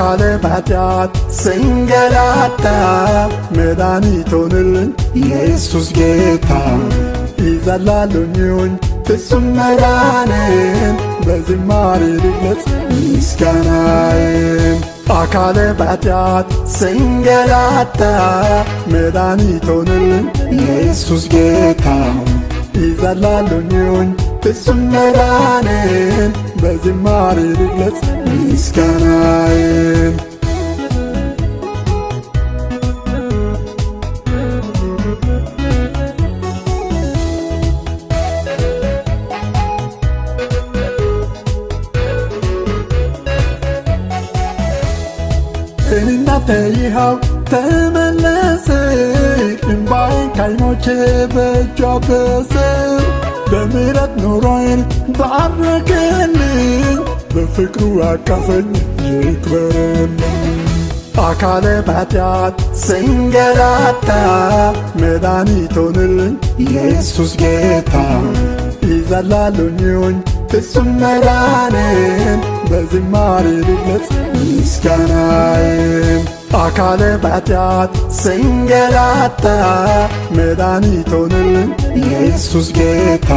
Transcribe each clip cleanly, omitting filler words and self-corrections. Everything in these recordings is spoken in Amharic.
አካለ ባጢአት ስንገላታ መድኃኒት ሆንልኝ ኢየሱስ ጌታ። ይዘላሉኝን ፍጹም መዳንን በዝማሬ ልግለጽ ምስጋናዬን። አካለ ባጢአት ስንገላታ መድኃኒት ሆንልኝ ኢየሱስ ጌታ። ይዘላሉኝን ፍጹም መዳንን በዝማሬ ልግለጽ ምስጋናዬን። እናንተ ይኸው ተመለሰ እምባዬን ከዓይኖቼ በእጁ አበሰ። በምሕረት ኑሮዬን ባረከልኝ በፍቅሩ አቀፈኝ ይክበረልኝ። አካለ ባጢአት ስንገላታ መድኃኒት ሆንልኝ ኢየሱስ ጌታ። ይዘላሉኝን ፍጹም መዳንን በዝማሬ ልግለጽ ምስጋናዬን። አካለ ባጢአት ስንገላታ መድኃኒት ሆንልኝ ኢየሱስ ጌታ።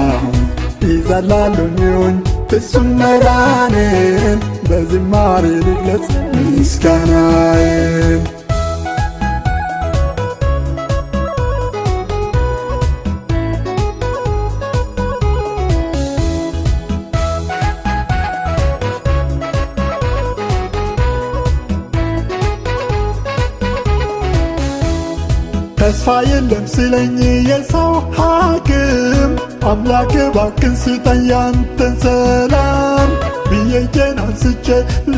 ይዘላሉኝን ፍጹም መዳንን በዝማሬ ልግለጽ ምስጋናዬን። ተስፋ የለም ሲለኝ የሰው ሐኪም አምላክ እባክህ ስጠኝ ያንተን ሰላም ብዬ እጄን አንስቼ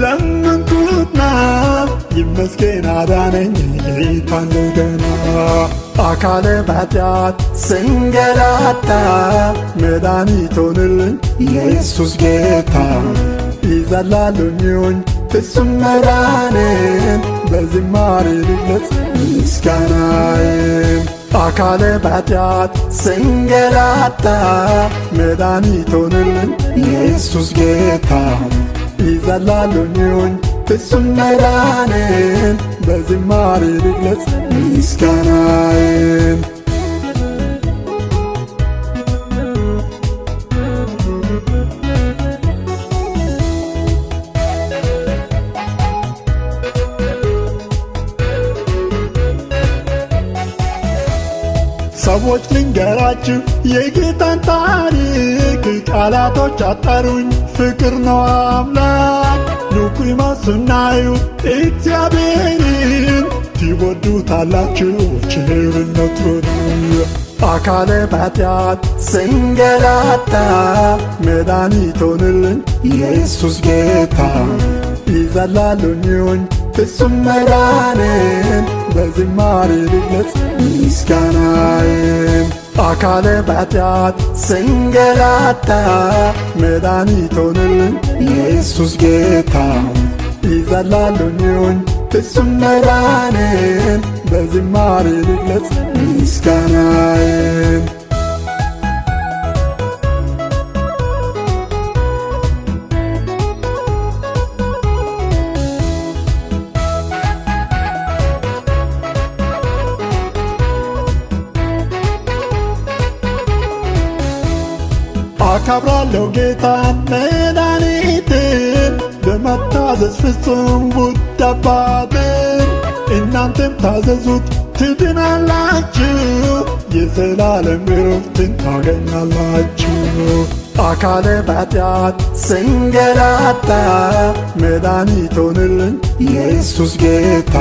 ለመንኩትና ይመስገን አዳነኝ ጌታ እንደገና። አካለ ባጢአት ስንገላታ መድኃኒት ሆንልኝ ኢየሱስ ጌታ። ይዘላሉኝን ፍጹም መዳንን በዝማሬ ልግለጽ ምስጋናዬን። አካለ ባጢአት ስንገላታ መድኃኒት ሆንልኝ ኢየሱስ ጌታ። ይዘላሉኝን ፍጹም መዳንን በዝማሬ ልግለጽ ምስጋናዬን። ሰዎች ልንገራችሁ የጌታን ታሪክ ቃላቶች አጠሩኝ ፍቅር ነው አምላክ። ኑቁማ ስናዩት እግዚአብሔርን ትወዱታላችሁ ቸርነቱን። አካለ ባጢአት ስንገላታ መድኃኒት ሆንልኝ ኢየሱስ ጌታ። ይዘላሉኝን ፍጹም መዳንን በዝማሬ ልግለጽ ምስጋናዬን። አካለ ባጢአት ስንገላታ መድኃኒት ሆንልኝ ኢየሱስ ጌታ። ይዘላሉኝን ፍጹም መዳንን በዝማሬ ልግለጽ ምስጋናዬን። አከብራለሁ ጌታ መድኃኒትን በመታዘዝ ፍጹም ውድ አባትን። እናንተም ታዘዙት ትድናላችሁ የዘላለም ዕረፍትን ታገኛላችሁ። አካለ ባጢአት ስንገላታ መድኃኒት ሆንልኝ ኢየሱስ ጌታ።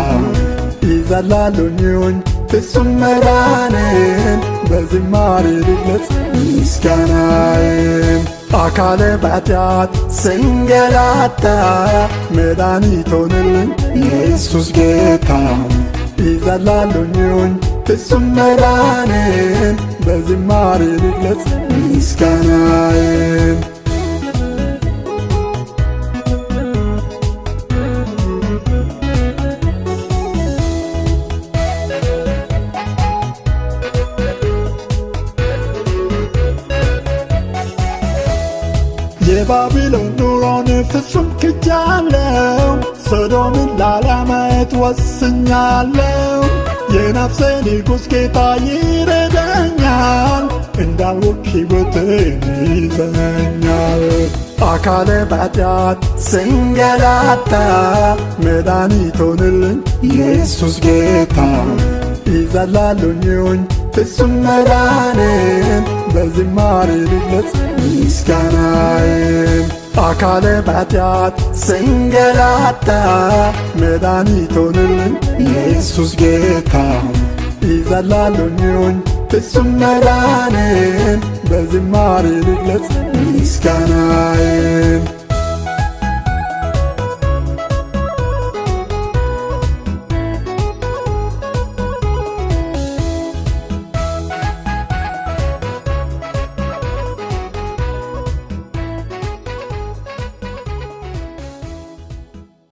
ይዘላሉኝን ፍጹም መዳንን በዝማሬ ልግለጽ ምስጋናዬን። አካለ ባጢአት ስንገላታ መድኃኒት ሆንልኝ ኢየሱስ ጌታ። ይዘላሉኝን ፍጹም መዳንን በዝማሬ ልግለጽ ምስጋናዬን። የባቢሎን ኑሮን ፍጹም ክጃለው ሰዶምን ላለማየት ወስኛለሁ። የነፍሴ ንጉሥ ጌታ ይረዳኛል፣ እንዳልወድቅ ሕይወቴን ይዘኛል። አካሌ በኃጢአት ስንገላታ መድኃኒት ሆነልኝ ኢየሱስ ጌታ። ይዘላሉኝ ፍጹም መዳኔን በዝማሬ ልግለጽ ምስጋናዬን። አካሌ በኃጢአት ስንገላታ መድኃኒት ሆነልኝ ኢየሱስ ጌታ። ይዘላሉኝ ፍጹም መዳኔን በዝማሬ ልግለጽ ምስጋና